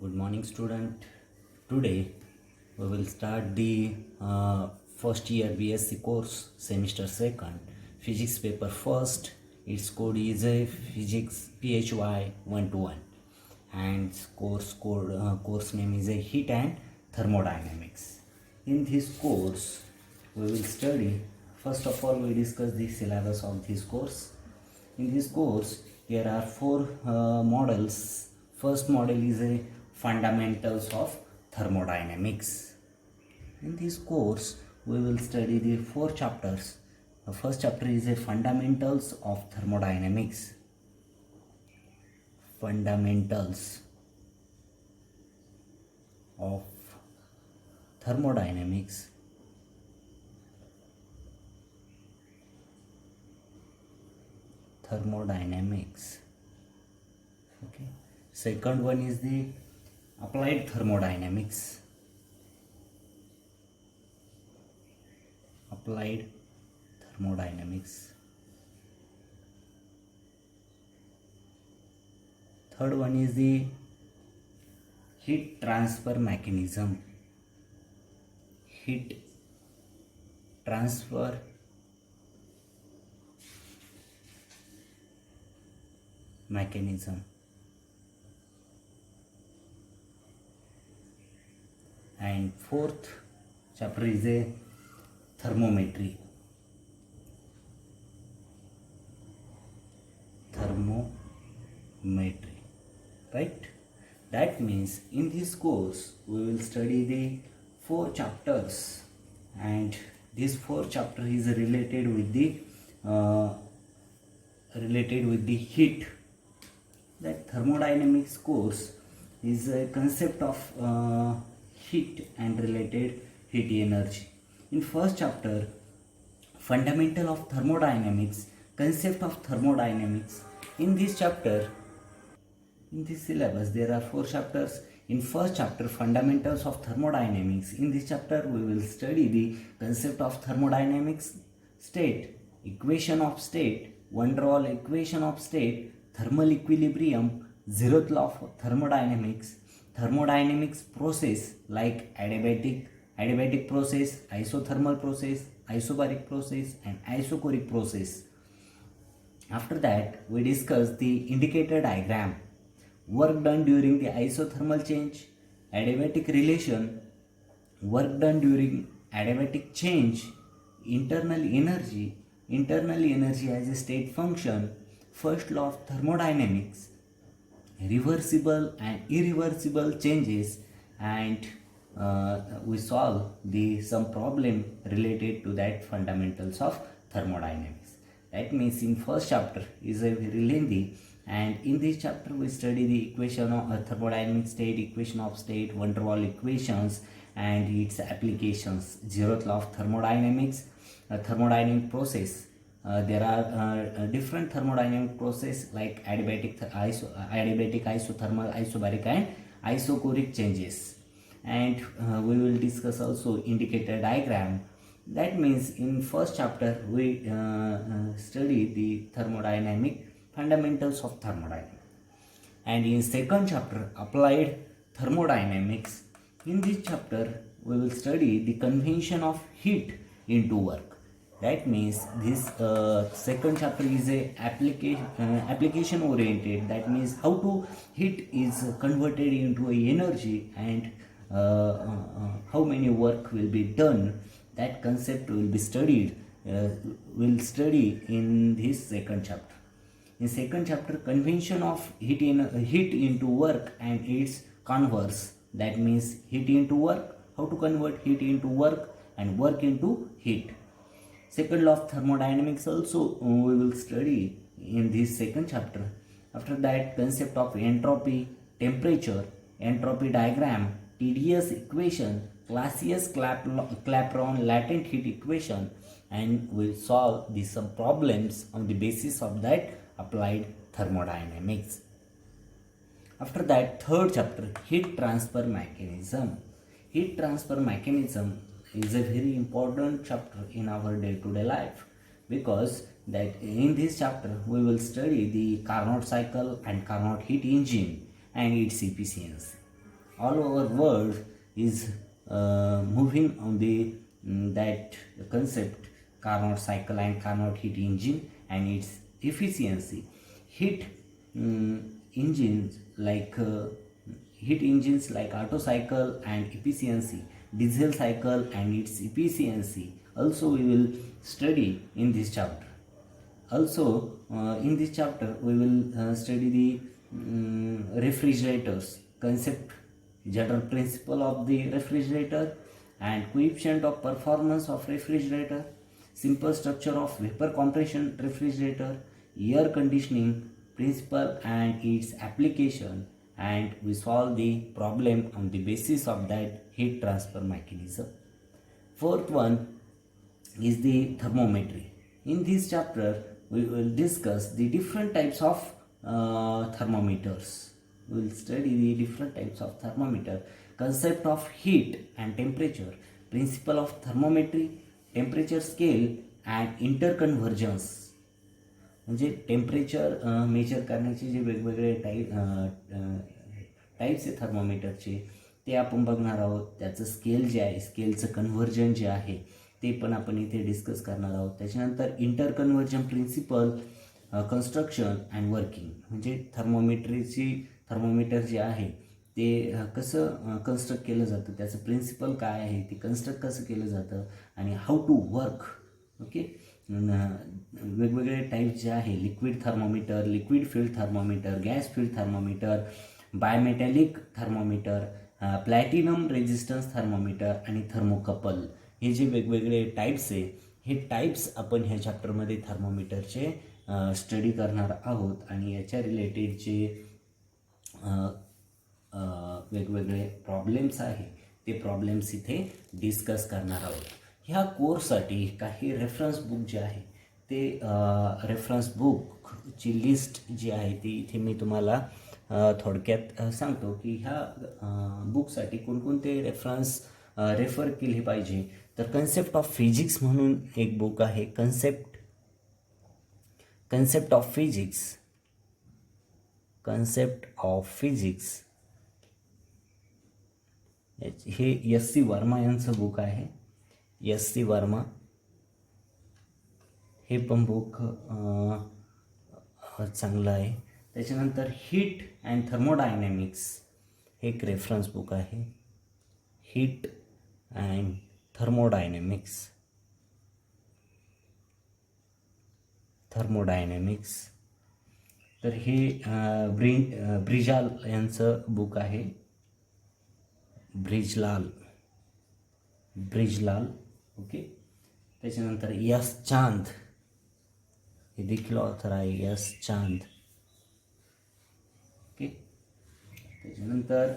Good morning, student. Today we will start the first year BSc course, semester second, physics paper first. Its code is a physics PHY 121, and course name is a heat and thermodynamics. In this course, we will study. First of all, we discuss the syllabus of this course. In this course, there are four models. First model is a fundamentals of thermodynamics. In this course, we will study the four chapters. The first chapter is a fundamentals of thermodynamics. Fundamentals of thermodynamics. Okay. Second one is the applied thermodynamics. Third one is the heat transfer mechanism. And fourth chapter is a thermometry. Right? That means in this course we will study the four chapters, and this four chapter is related with the heat. That thermodynamics course is a concept of heat and related heat energy. In first chapter, fundamental of thermodynamics, concept of thermodynamics. In this chapter, in this syllabus, there are four chapters. In first chapter, fundamentals of thermodynamics. In this chapter, we will study the concept of thermodynamics, state, equation of state, van der Waals equation of state, thermal equilibrium, zeroth law of thermodynamics process like adiabatic process, isothermal process, isobaric process, and isochoric process. After that, we discuss the indicator diagram, work done during the isothermal change, adiabatic relation, work done during adiabatic change, internal energy as a state function, first law of thermodynamics, reversible and irreversible changes, and we solve some problem related to that fundamentals of thermodynamics. That means in first chapter is a very lengthy, and in this chapter we study the equation of thermodynamic state, equation of state, van der Waals equations and its applications, zeroth law of thermodynamics, thermodynamic process. There are different thermodynamic process like adiabatic, isothermal, isobaric and isochoric changes. And we will discuss also indicator diagram. That means in first chapter we study the fundamentals of thermodynamics. And in second chapter, applied thermodynamics. In this chapter we will study the convention of heat into work. That means this second chapter is a application oriented. That means how to heat is converted into a energy, and how many work will be done. That concept will be studied. We'll study in this second chapter. In second chapter, convention of heat into work and its converse. That means heat into work, how to convert heat into work and work into heat. Second law of thermodynamics also we will study in this second chapter. After that, concept of entropy, temperature, entropy diagram, TDS equation, Clapeyron latent heat equation, and we'll solve some problems on the basis of that applied thermodynamics. After that, third chapter, heat transfer mechanism. Heat transfer mechanism is a very important chapter in our day-to-day life, because that in this chapter we will study the Carnot cycle and Carnot heat engine and its efficiency. all over world is moving on the that concept Carnot cycle and Carnot heat engine and its efficiency. Heat engines like heat engines like Otto cycle and efficiency, diesel cycle and its efficiency also we will study in this chapter. Also in this chapter we will study the refrigerators concept, general principle of the refrigerator and coefficient of performance of refrigerator, simple structure of vapor compression refrigerator, air conditioning principle and its application, and we solve the problem on the basis of that heat transfer mechanism. Fourth one is the thermometry. In this chapter, we will discuss the different types of thermometers. We will study the different types of thermometer, concept of heat and temperature, principle of thermometry, temperature scale and interconvergence. म्हणजे temperature measure करण्याचे जे वेगवेगळे types आहे थर्मोमीटरचे ते आपण बघणार आहोत. त्याचं scale जे आहे, स्केलचं कन्व्हर्जन जे आहे ते पण आपण इथे डिस्कस करणार आहोत. त्याच्यानंतर इंटरकन्व्हर्जन प्रिन्सिपल, कन्स्ट्रक्शन अँड वर्किंग, म्हणजे थर्मोमीटर जे आहे ते कसं कन्स्ट्रक्ट केलं जातं, त्याचं प्रिन्सिपल काय आहे, ते कन्स्ट्रक्ट कसं केलं जातं आणि हाऊ टू वर्क. ओके, वेगवेगळे टाईप्स जे आहे, liquid thermometer, liquid filled thermometer, gas filled thermometer, bimetallic thermometer, platinum resistance thermometer आणि थर्मोकपल, हे जे वेगवेगळे टाईप्स आहे हे टाईप्स आपण ह्या चॅप्टरमध्ये थर्मोमीटरचे स्टडी करणार आहोत आणि याच्या रिलेटेड जे वेगवेगळे प्रॉब्लेम्स आहे ते प्रॉब्लेम्स इथे डिस्कस करणार आहोत. ह्या कोर्ससाठी काही रेफरन्स बुक जे आहे ते रेफरन्स बुकची लिस्ट जी आहे ती इथे मी तुम्हाला थोडक्यात सांगतो की ह्या बुकसाठी कोणकोणते रेफरन्स रेफर केले पाहिजे. तर कन्सेप्ट ऑफ फिजिक्स म्हणून एक बुक आहे, कन्सेप्ट ऑफ फिजिक्स, हे S.C. वर्मा यांचं बुक आहे. S.C. वर्मा हे पण बुक चांगलं आहे. त्याच्यानंतर हीट अँड थर्मोडायनॅमिक्स हे एक रेफरन्स बुक आहे, हीट अँड थर्मोडायनॅमिक्स. तर हे ब्रिजाल यांचं बुक आहे, ब्रिजलाल. ओके. त्याच्यानंतर यस चांद हे देखील ऑथर आहे, यस चांद. ओके. त्याच्यानंतर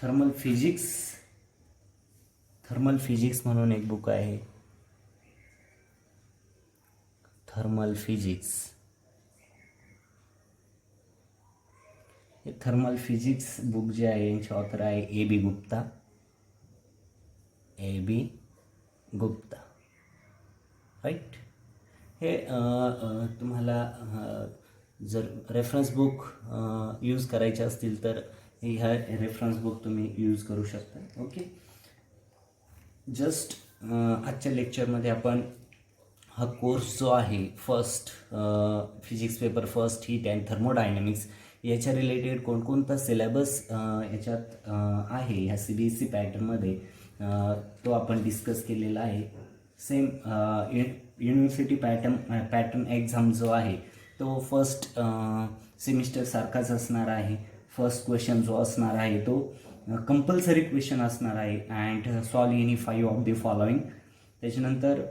थर्मल फिजिक्स म्हणून एक बुक आहे, थर्मल फिजिक्स. हे थर्मल फिजिक्स बुक जे आहे यांचे ऑथर आहे A.B. गुप्ता. राईट. हे तुम्हाला जर रेफरन्स बुक यूज करायचे असतील तर ह्या रेफरन्स बुक तुम्ही यूज करू शकता. ओके. जस्ट आजच्या लेक्चरमध्ये आपण हा कोर्स जो आहे first physics paper first heat and thermodynamics याच्या रिलेटेड कोणकोणता सिलेबस याच्यात आहे ह्या CBSE पॅटर्नमध्ये तो आपण डिस्कस केलेला आहे. सेम युनिव्हर्सिटी पॅटर्न एक्झाम जो आहे तो फर्स्ट सेमिस्टर सारखाच असणार आहे. फर्स्ट क्वेश्चन जो असणार आहे तो कंपल्सरी क्वेश्चन असणार आहे and solve any 5 of the following. त्याच्यानंतर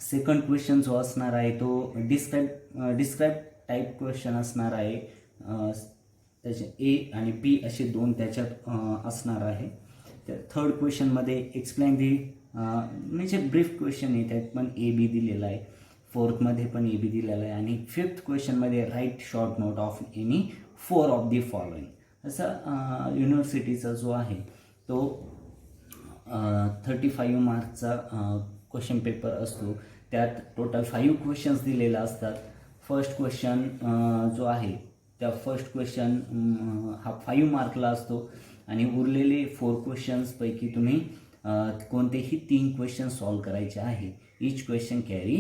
सेकंड क्वेश्चन जो असणार आहे तो डिस्क्राईब टाईप क्वेश्चन असणार आहे. त्याचे A आणि B असे 2 त्याच्यात असणार आहे. तर थर्ड क्वेश्चनमध्ये एक्सप्लेन दी म्हणजे ब्रीफ क्वेश्चन आहे, त्यात पण A-B दिलेला आहे. फोर्थमध्ये पण A-B दिलेला आहे आणि फिफ्थ क्वेश्चनमध्ये write short note of any 4 of the following. असा युनिव्हर्सिटीचा जो आहे तो 35 मार्कचा क्वेश्चन पेपर असतो. त्यात टोटल 5 क्वेश्चन्स दिलेले असतात. फर्स्ट क्वेश्चन जो आहे त्या फर्स्ट क्वेश्चन हा 5 मार्कला असतो आणि उरलेले 4 क्वेश्चन्सपैकी तुम्ही कोणतेही 3 क्वेश्चन सॉल्व करायचे आहे. Each question carry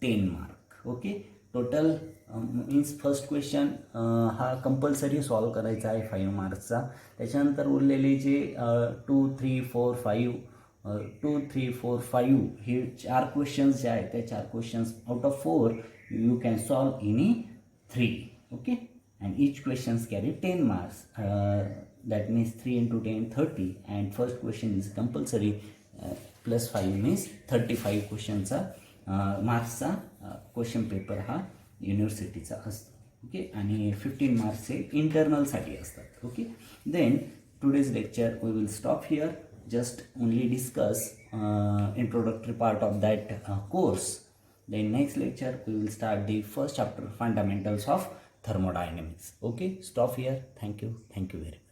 10 mark. Okay, total means first question हा कंपल्सरी सॉल्व करायचा आहे 5 मार्क्सचा. त्याच्यानंतर उरलेले जे 2, 3, 4, 5 2, 3, 4, 5 हे 4 क्वेश्चन्स जे आहेत त्या 4 questions out of 4 you can solve any 3. Okay, and each questions carry 10 marks. That means 3 into 10 30, and first question is compulsory. Plus 5 means 35 क्वेश्चनचा मार्क्सचा question paper हा युनिव्हर्सिटीचा असतो. ओके, आणि 15 मार्क्सचे इंटरनलसाठी असतात. Okay, then today's lecture we will stop here. Just only discuss introductory part of that course. Then next lecture we will start the first chapter, fundamentals of thermodynamics. Okay, stop here. Thank you very much.